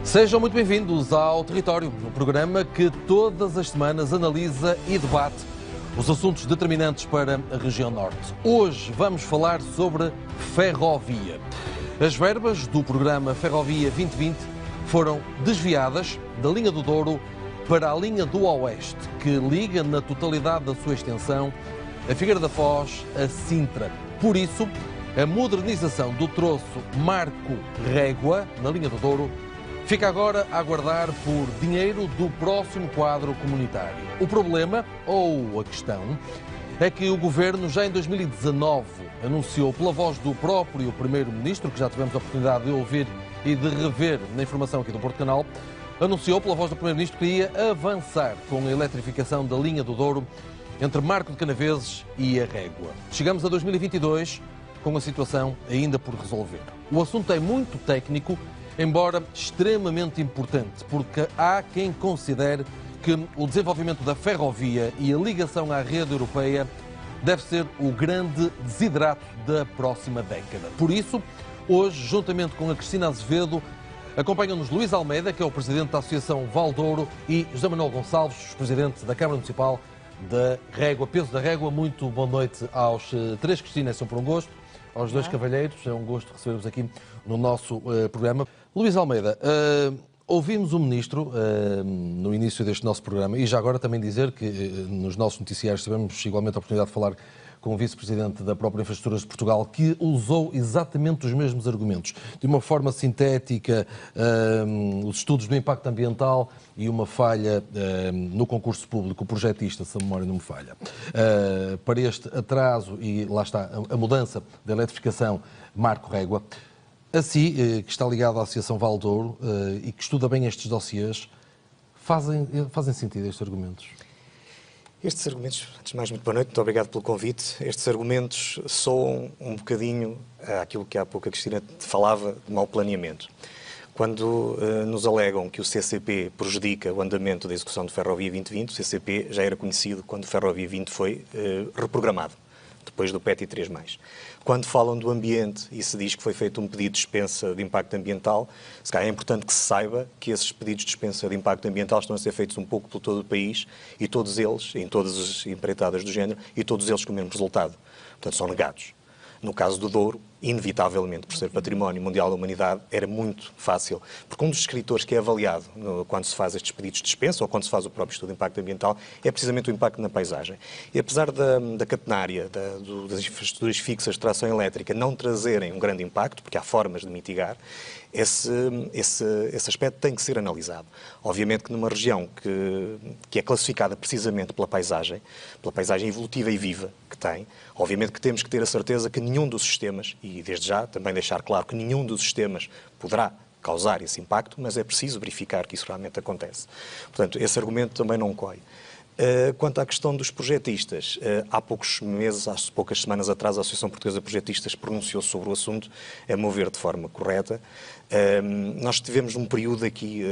Sejam muito bem-vindos ao Território, um programa que todas as semanas analisa e debate os assuntos determinantes para a região norte. Hoje vamos falar sobre ferrovia. As verbas do programa Ferrovia 2020 foram desviadas da linha do Douro para a linha do Oeste, que liga na totalidade da sua extensão a Figueira da Foz a Sintra. Por isso, a modernização do troço Marco-Régua, na linha do Douro, fica agora a aguardar por dinheiro do próximo quadro comunitário. O problema, ou a questão, é que o Governo já em 2019 anunciou pela voz do próprio Primeiro-Ministro, que já tivemos a oportunidade de ouvir e de rever na informação aqui do Porto Canal, anunciou pela voz do Primeiro-Ministro que ia avançar com a eletrificação da linha do Douro entre Marco de Canaveses e a Régua. Chegamos a 2022 com a situação ainda por resolver. O assunto é muito técnico, embora extremamente importante, porque há quem considere que o desenvolvimento da ferrovia e a ligação à rede europeia deve ser o grande desidrato da próxima década. Por isso, hoje, juntamente com a Cristina Azevedo, acompanham-nos Luís Almeida, que é o presidente da Associação Valdouro, e José Manuel Gonçalves, presidente da Câmara Municipal da Régua, Peso da Régua. Muito boa noite aos três. Cristina, é sempre um gosto. Aos dois cavalheiros, é um gosto recebê-los aqui no nosso programa. Luís Almeida, ouvimos o Ministro no início deste nosso programa e já agora também dizer que nos nossos noticiários tivemos igualmente a oportunidade de falar com o Vice-Presidente da própria Infraestruturas de Portugal, que usou exatamente os mesmos argumentos, de uma forma sintética, os estudos do impacto ambiental e uma falha no concurso público, o projetista, se a memória não me falha, para este atraso e lá está a mudança da eletrificação Marco-Régua. Assim, que está ligado à Associação Valdouro e que estuda bem estes dossiês, fazem sentido estes argumentos? Estes argumentos, antes de mais, muito boa noite, muito obrigado pelo convite. Estes argumentos soam um bocadinho àquilo que há pouco a Cristina falava de mau planeamento. Quando nos alegam que o CCP prejudica o andamento da execução do Ferrovia 2020, o CCP já era conhecido quando o Ferrovia 20 foi reprogramado, depois do PET e 3+. Quando falam do ambiente e se diz que foi feito um pedido de dispensa de impacto ambiental, se calhar é importante que se saiba que esses pedidos de dispensa de impacto ambiental estão a ser feitos um pouco por todo o país e todos eles, em todas as empreitadas do género, e todos eles com o mesmo resultado. Portanto, são negados. No caso do Douro, inevitavelmente, por ser património mundial da humanidade, era muito fácil. Porque um dos escritores que é avaliado quando se faz estes pedidos de dispensa ou quando se faz o próprio estudo de impacto ambiental é precisamente o impacto na paisagem. E apesar da catenária, das infraestruturas fixas de tração elétrica não trazerem um grande impacto, porque há formas de mitigar, esse aspecto tem que ser analisado. Obviamente que numa região que é classificada precisamente pela paisagem evolutiva e viva que tem, obviamente que temos que ter a certeza que nenhum dos sistemas, e desde já também deixar claro que nenhum dos sistemas poderá causar esse impacto, mas é preciso verificar que isso realmente acontece. Portanto, esse argumento também não corre. Quanto à questão dos projetistas, há poucos meses, há poucas semanas atrás, a Associação Portuguesa de Projetistas pronunciou sobre o assunto, a meu ver, de forma correta. Nós tivemos um período aqui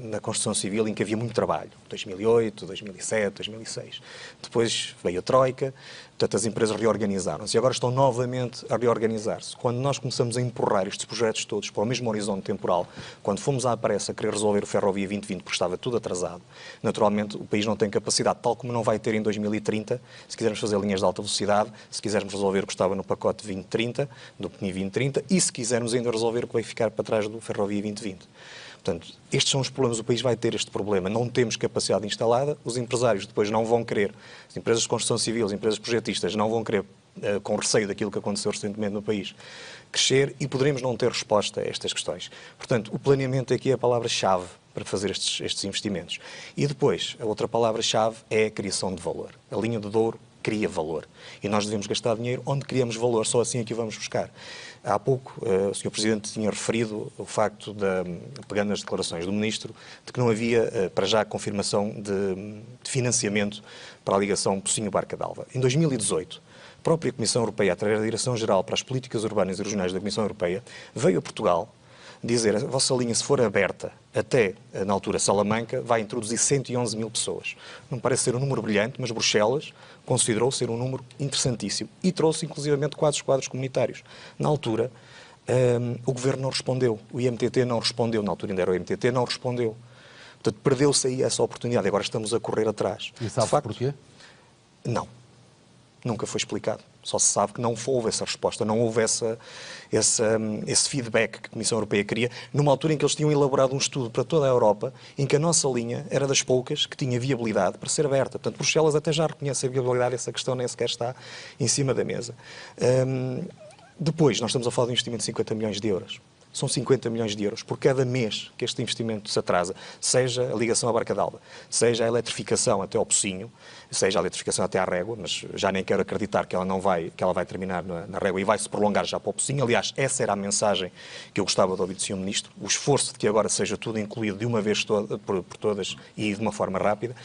na construção civil em que havia muito trabalho, 2008, 2007, 2006. Depois veio a Troika, portanto as empresas reorganizaram-se e agora estão novamente a reorganizar-se. Quando nós começamos a empurrar estes projetos todos para o mesmo horizonte temporal, quando fomos à pressa a querer resolver o Ferrovia 2020 porque estava tudo atrasado, naturalmente o país não tem capacidade, tal como não vai ter em 2030, se quisermos fazer linhas de alta velocidade, se quisermos resolver o que estava no pacote 2030, do PNI 2030, e se quisermos ainda resolver o que vai ficar para trás do Ferrovia 2020. Portanto, estes são os problemas, o país vai ter este problema, não temos capacidade instalada, os empresários depois não vão querer, as empresas de construção civil, as empresas projetistas não vão querer, com receio daquilo que aconteceu recentemente no país, crescer e poderemos não ter resposta a estas questões. Portanto, o planeamento aqui é a palavra-chave para fazer estes investimentos. E depois, a outra palavra-chave é a criação de valor. A linha do Douro cria valor. E nós devemos gastar dinheiro onde criamos valor, só assim é que o vamos buscar. Há pouco, o Sr. Presidente tinha referido o facto, pegando nas declarações do Ministro, de que não havia, para já, confirmação de financiamento para a ligação Pocinho-Barca d'Alva. Em 2018, a própria Comissão Europeia, através da Direção-Geral para as Políticas Urbanas e Regionais da Comissão Europeia, veio a Portugal dizer: a vossa linha, se for aberta até, na altura, Salamanca, vai introduzir 111 mil pessoas. Não parece ser um número brilhante, mas Bruxelas considerou ser um número interessantíssimo e trouxe, inclusivamente, quadros comunitários. Na altura, O Governo não respondeu, o IMTT não respondeu, na altura ainda era o IMTT, não respondeu. Portanto, perdeu-se aí essa oportunidade, agora estamos a correr atrás. E sabe-se porquê? Não. Nunca foi explicado. Só se sabe que não houve essa resposta, não houve esse feedback que a Comissão Europeia queria, numa altura em que eles tinham elaborado um estudo para toda a Europa, em que a nossa linha era das poucas que tinha viabilidade para ser aberta. Portanto, Bruxelas até já reconhece a viabilidade, essa questão nem sequer está em cima da mesa. Depois, nós estamos a falar de um investimento de 50 milhões de euros. São 50 milhões de euros por cada mês que este investimento se atrasa, seja a ligação à Barca d'Alba, seja a eletrificação até ao Pocinho, seja a eletrificação até à Régua, mas já nem quero acreditar que ela vai terminar na Régua e vai se prolongar já para o Pocinho. Aliás, essa era a mensagem que eu gostava de ouvir do Sr. Ministro, o esforço de que agora seja tudo incluído de uma vez por todas e de uma forma rápida.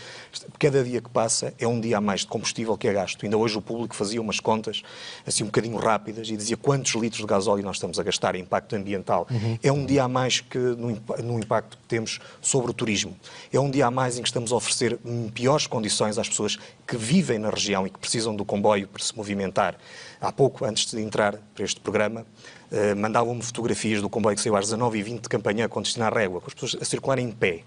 Cada dia que passa é um dia a mais de combustível que é gasto. Ainda hoje o público fazia umas contas assim um bocadinho rápidas e dizia quantos litros de gasóleo nós estamos a gastar em impacto ambiental. É um dia a mais que no impacto que temos sobre o turismo. É um dia a mais em que estamos a oferecer piores condições às pessoas que vivem na região e que precisam do comboio para se movimentar. Há pouco, antes de entrar para este programa, mandavam-me fotografias do comboio que saiu às 19h20 de Campanhã com destino à Régua, com as pessoas a circularem em pé.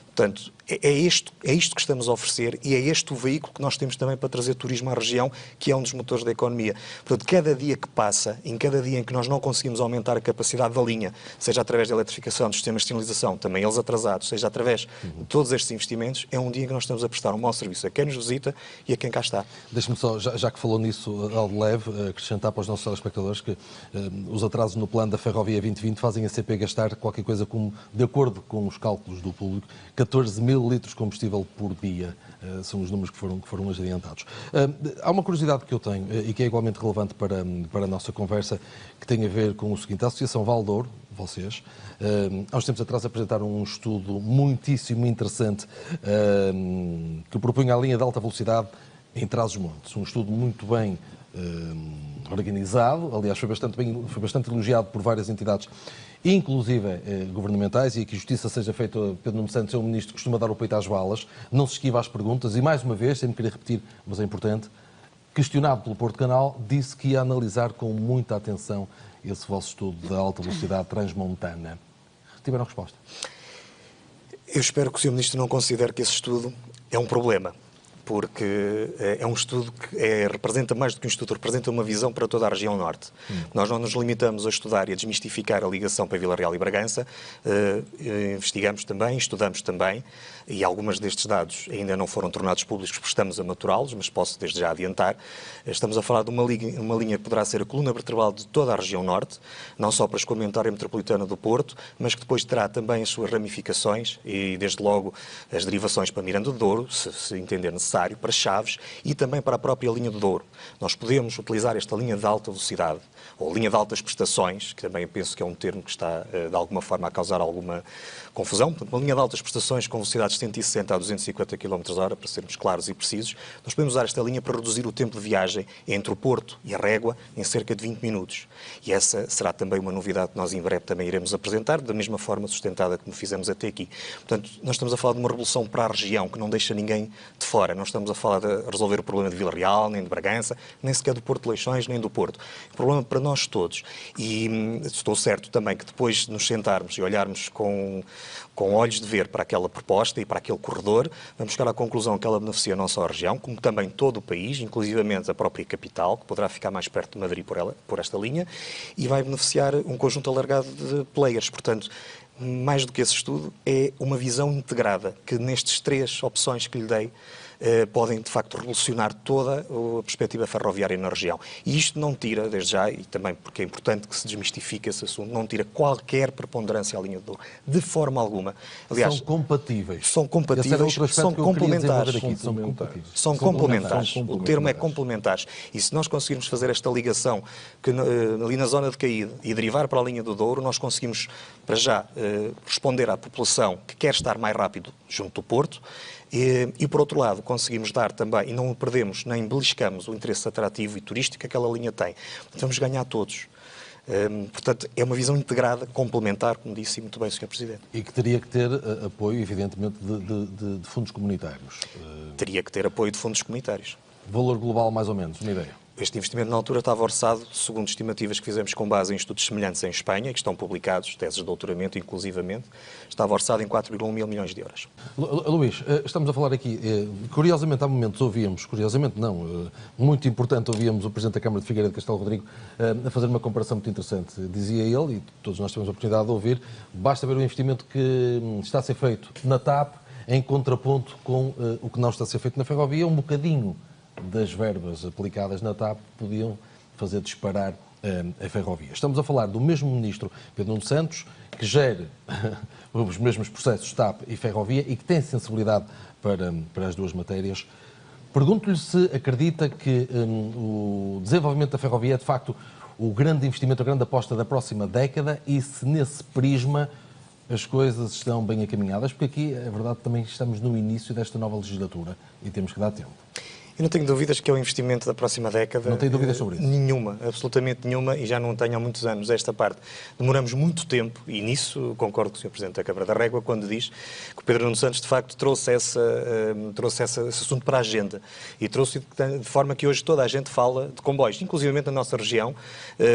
Portanto, é isto que estamos a oferecer e é este o veículo que nós temos também para trazer turismo à região, que é um dos motores da economia. Portanto, cada dia que passa, em cada dia em que nós não conseguimos aumentar a capacidade da linha, seja através da eletrificação, dos sistemas de sinalização, também eles atrasados, seja através de todos estes investimentos, é um dia em que nós estamos a prestar um mau serviço a quem nos visita e a quem cá está. Deixe-me só, já que falou nisso, ao de leve, acrescentar para os nossos telespectadores que os atrasos no plano da Ferrovia 2020 fazem a CP gastar qualquer coisa como, de acordo com os cálculos do público, 14 mil litros de combustível por dia. São os números que foram hoje adiantados. Há uma curiosidade que eu tenho e que é igualmente relevante para a nossa conversa, que tem a ver com o seguinte. A Associação Valdouro, vocês, há uns tempos atrás apresentaram um estudo muitíssimo interessante que propunha a linha de alta velocidade em Trás-os-Montes. Um estudo muito bem organizado, aliás, foi bastante elogiado por várias entidades, inclusive governamentais, e que justiça seja feita. Pedro Nuno Santos é um ministro que costuma dar o peito às balas, não se esquiva às perguntas, e mais uma vez, sem me querer repetir, mas é importante, questionado pelo Porto Canal, disse que ia analisar com muita atenção esse vosso estudo da alta velocidade transmontana. Tiveram resposta? Eu espero que o Sr. Ministro não considere que esse estudo é um problema, porque é um estudo que representa mais do que um estudo, representa uma visão para toda a região norte. Nós não nos limitamos a estudar e a desmistificar a ligação para Vila Real e Bragança, investigamos também, estudamos também, e algumas destes dados ainda não foram tornados públicos porque estamos a maturá-los, mas posso desde já adiantar. Estamos a falar de uma linha que poderá ser a coluna vertebral de toda a região norte, não só para a escoamento área metropolitana do Porto, mas que depois terá também as suas ramificações e, desde logo, as derivações para Miranda do Douro, se entender necessário, para Chaves e também para a própria linha do Douro. Nós podemos utilizar esta linha de alta velocidade, ou linha de altas prestações, que também penso que é um termo que está, de alguma forma, a causar alguma confusão. Portanto, uma linha de altas prestações com velocidades de 160 a 250 km/h, para sermos claros e precisos. Nós podemos usar esta linha para reduzir o tempo de viagem entre o Porto e a Régua em cerca de 20 minutos. E essa será também uma novidade que nós em breve também iremos apresentar, da mesma forma sustentada como fizemos até aqui. Portanto, nós estamos a falar de uma revolução para a região que não deixa ninguém de fora. Não estamos a falar de resolver o problema de Vila Real, nem de Bragança, nem sequer do Porto de Leixões, nem do Porto. O problema para nós todos. E estou certo também que depois de nos sentarmos e olharmos com olhos de ver para aquela proposta e para aquele corredor, vamos chegar à conclusão que ela beneficia não só a região, como também todo o país, inclusivamente a própria capital, que poderá ficar mais perto de Madrid por esta linha, e vai beneficiar um conjunto alargado de players. Portanto, mais do que esse estudo, é uma visão integrada, que nestas três opções que lhe dei, podem, de facto, revolucionar toda a perspectiva ferroviária na região. E isto não tira, desde já, e também porque é importante que se desmistifique esse assunto, não tira qualquer preponderância à linha de Douro, de forma alguma. Aliás, são compatíveis. São complementares. São complementares. O termo é complementares. E se nós conseguirmos fazer esta ligação que, ali na zona de caída e derivar para a linha do Douro, nós conseguimos, para já, responder à população que quer estar mais rápido junto do Porto. E, por outro lado, conseguimos dar também, e não perdemos nem beliscamos o interesse atrativo e turístico que aquela linha tem. Vamos ganhar todos. Portanto, é uma visão integrada, complementar, como disse muito bem o Sr. Presidente. E que teria que ter apoio, evidentemente, de fundos comunitários. Teria que ter apoio de fundos comunitários. Valor global, mais ou menos, uma ideia? Este investimento na altura estava orçado, segundo estimativas que fizemos com base em estudos semelhantes em Espanha, que estão publicados, teses de doutoramento inclusivamente, estava orçado em 4,1 mil milhões de euros. Luís, estamos a falar aqui, curiosamente há momentos ouvíamos, curiosamente não, muito importante, ouvíamos o Presidente da Câmara de Figueiredo de Castelo Rodrigo a fazer uma comparação muito interessante. Dizia ele, e todos nós temos a oportunidade de ouvir, basta ver o investimento que está a ser feito na TAP em contraponto com o que não está a ser feito na ferrovia, um bocadinho das verbas aplicadas na TAP podiam fazer disparar a ferrovia. Estamos a falar do mesmo ministro Pedro Nuno Santos, que gere os mesmos processos TAP e ferrovia e que tem sensibilidade para as duas matérias. Pergunto-lhe se acredita que o desenvolvimento da ferrovia é de facto o grande investimento, a grande aposta da próxima década e se nesse prisma as coisas estão bem encaminhadas, porque aqui, é verdade, também estamos no início desta nova legislatura e temos que dar tempo. Eu não tenho dúvidas que é o investimento da próxima década. Não tenho dúvidas sobre isso? Nenhuma, absolutamente nenhuma, e já não tenho há muitos anos esta parte. Demoramos muito tempo, e nisso concordo com o Sr. Presidente da Câmara da Régua, quando diz que o Pedro Nuno Santos, de facto, trouxe esse assunto para a agenda. E trouxe de forma que hoje toda a gente fala de comboios, inclusive na nossa região.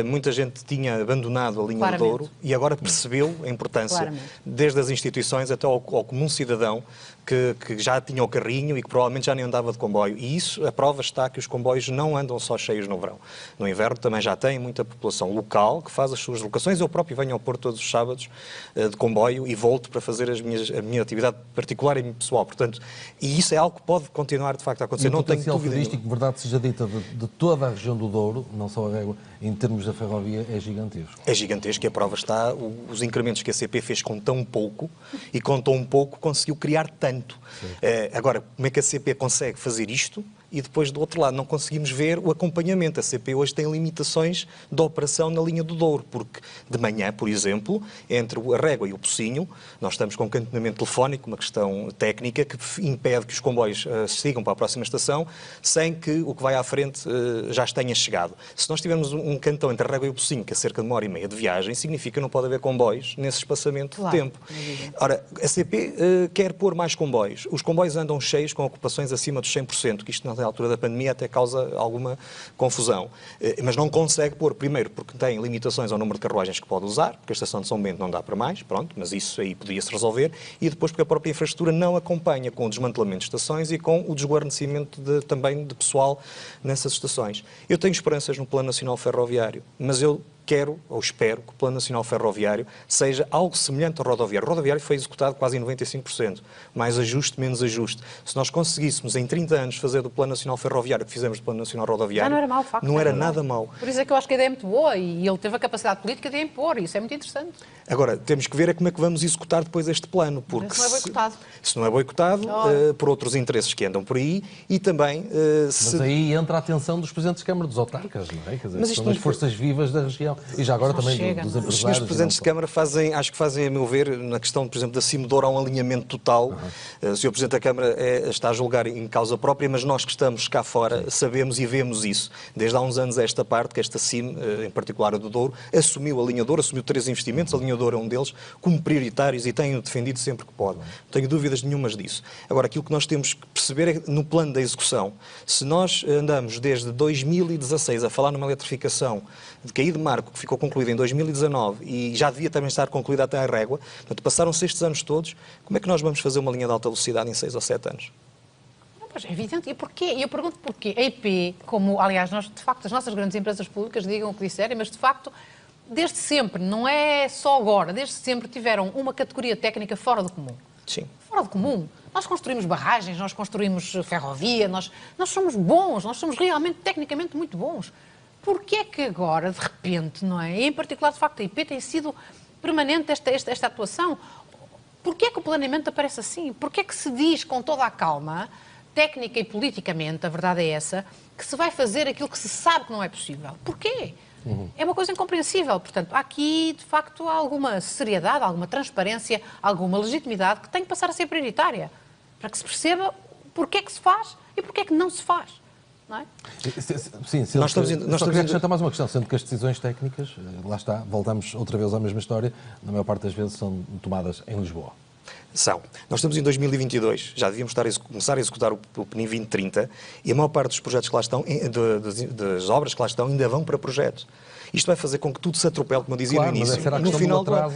Muita gente tinha abandonado a linha do Douro e agora percebeu a importância, desde as instituições até ao comum cidadão, que já tinha o carrinho e que provavelmente já nem andava de comboio. E isso, a prova está que os comboios não andam só cheios no verão. No inverno também já tem muita população local que faz as suas locações. Eu próprio venho ao Porto todos os sábados de comboio e volto para fazer a minha atividade particular e pessoal. Portanto, e isso é algo que pode continuar de facto a acontecer. E o potencial turístico, verdade seja dita, de toda a região do Douro, não só a Régua, em termos da ferrovia, é gigantesco. É gigantesco e a prova está, os incrementos que a CP fez com tão pouco e com tão pouco conseguiu criar tanto. Agora, como é que a CP consegue fazer isto? E depois, do outro lado, não conseguimos ver o acompanhamento. A CP hoje tem limitações de operação na linha do Douro, porque de manhã, por exemplo, entre a Régua e o Pocinho, nós estamos com um cantonamento telefónico, uma questão técnica, que impede que os comboios sigam para a próxima estação sem que o que vai à frente já tenha chegado. Se nós tivermos um cantão entre a Régua e o Pocinho, que é cerca de 1h30 de viagem, significa que não pode haver comboios nesse espaçamento de tempo. Ora, a CP quer pôr mais comboios. Os comboios andam cheios com ocupações acima dos 100%, que isto na altura da pandemia até causa alguma confusão. Mas não consegue pôr, primeiro, porque tem limitações ao número de carruagens que pode usar, porque a estação de São Bento não dá para mais, pronto, mas isso aí podia-se resolver, e depois porque a própria infraestrutura não acompanha com o desmantelamento de estações e com o desguarnecimento também de pessoal nessas estações. Eu tenho esperanças no Plano Nacional Ferroviário, mas eu quero, ou espero, que o Plano Nacional Ferroviário seja algo semelhante ao rodoviário. O rodoviário foi executado quase em 95%. Mais ajuste, menos ajuste. Se nós conseguíssemos em 30 anos fazer do Plano Nacional Ferroviário o que fizemos do Plano Nacional Rodoviário, já não era mau, facto, não era nada mau. Por isso é que eu acho que a ideia é muito boa e ele teve a capacidade política de impor, e isso é muito interessante. Agora, temos que ver como é que vamos executar depois este plano, porque se não é boicotado. Se não é boicotado, por outros interesses que andam por aí, e também... Mas aí entra a atenção dos presidentes de Câmara, dos autarcas, não é? Quer dizer, são as forças vivas da região. E já agora também dos empresários. Os senhores presidentes de Câmara acho que fazem, a meu ver, na questão, por exemplo, da Cimedouro, há um alinhamento total. O senhor Presidente da Câmara está a julgar em causa própria, mas nós que estamos cá fora sabemos e vemos isso. Desde há uns anos esta parte, que esta CIM, em particular a do Douro, assumiu a linha Douro, assumiu 3 investimentos, a linha Douro é um deles, como prioritários e tem-o defendido sempre que pode. Não tenho dúvidas nenhumas disso. Agora, aquilo que nós temos que perceber é no plano da execução. Se nós andamos desde 2016 a falar numa eletrificação de Caí de Marco, que ficou concluída em 2019 e já devia também estar concluída até a Régua, portanto, passaram-se estes anos todos, como é que nós vamos fazer uma linha de alta velocidade em 6 ou 7 anos? Pois é evidente. E porquê? Eu pergunto porquê. A IP, como, aliás, nós, de facto, as nossas grandes empresas públicas digam o que disserem, mas, de facto, desde sempre, não é só agora, desde sempre tiveram uma categoria técnica fora do comum. Sim. Fora do comum. Nós construímos barragens, nós construímos ferrovia, nós somos bons, nós somos realmente, tecnicamente, muito bons. Porquê é que agora, de repente, não é? E, em particular, de facto, a IP tem sido permanente esta atuação. Porquê é que o planeamento aparece assim? Porquê é que se diz com toda a calma, técnica e politicamente, a verdade é essa, que se vai fazer aquilo que se sabe que não é possível? Porquê? É uma coisa incompreensível. Portanto, aqui, de facto, há alguma seriedade, alguma transparência, alguma legitimidade que tem que passar a ser prioritária, para que se perceba porquê é que se faz e porquê é que não se faz. Não é? Sim, nós queria acrescentar mais uma questão, sendo que as decisões técnicas, lá está, voltamos outra vez à mesma história, na maior parte das vezes são tomadas em Lisboa. São. Nós estamos em 2022, já devíamos começar a executar o PNI 2030 e a maior parte dos projetos que lá estão, das obras que lá estão, ainda vão para projetos. Isto vai fazer com que tudo se atropele, como eu dizia claro, no início. Mas será e no final do ano.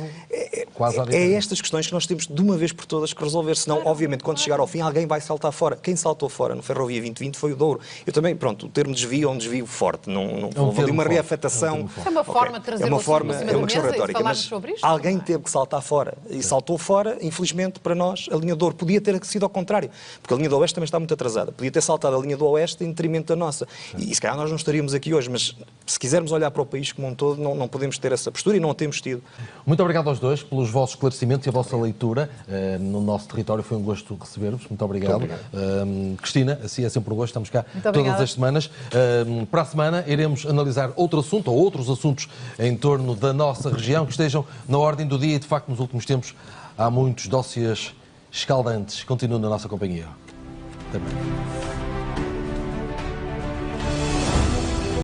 É estas questões que nós temos de uma vez por todas que resolver, senão, obviamente, quando chegar ao fim, alguém vai saltar fora. Quem saltou fora no Ferrovia 2020 foi o Douro. Eu também, pronto, o termo desvio é um desvio forte, não houve ali uma reafetação. É uma forma de trazer o assunto para cima da mesa e falarmos sobre isto. Alguém teve que saltar fora e saltou fora, infelizmente, para nós, a linha do Douro. Podia ter sido ao contrário, porque a linha do Oeste também está muito atrasada. Podia ter saltado a linha do Oeste em detrimento da nossa. E se calhar nós não estaríamos aqui hoje, mas se quisermos olhar para o país como um todo, não podemos ter essa postura e não a temos tido. Muito obrigado aos dois pelos vossos esclarecimentos e a vossa leitura no nosso território. Foi um gosto receber-vos. Muito obrigado. Muito obrigado. Cristina, assim é sempre um gosto. Estamos cá todas as semanas. Para a semana iremos analisar outro assunto ou outros assuntos em torno da nossa região que estejam na ordem do dia e, de facto, nos últimos tempos há muitos dossiês escaldantes. Continuem na nossa companhia. Até breve.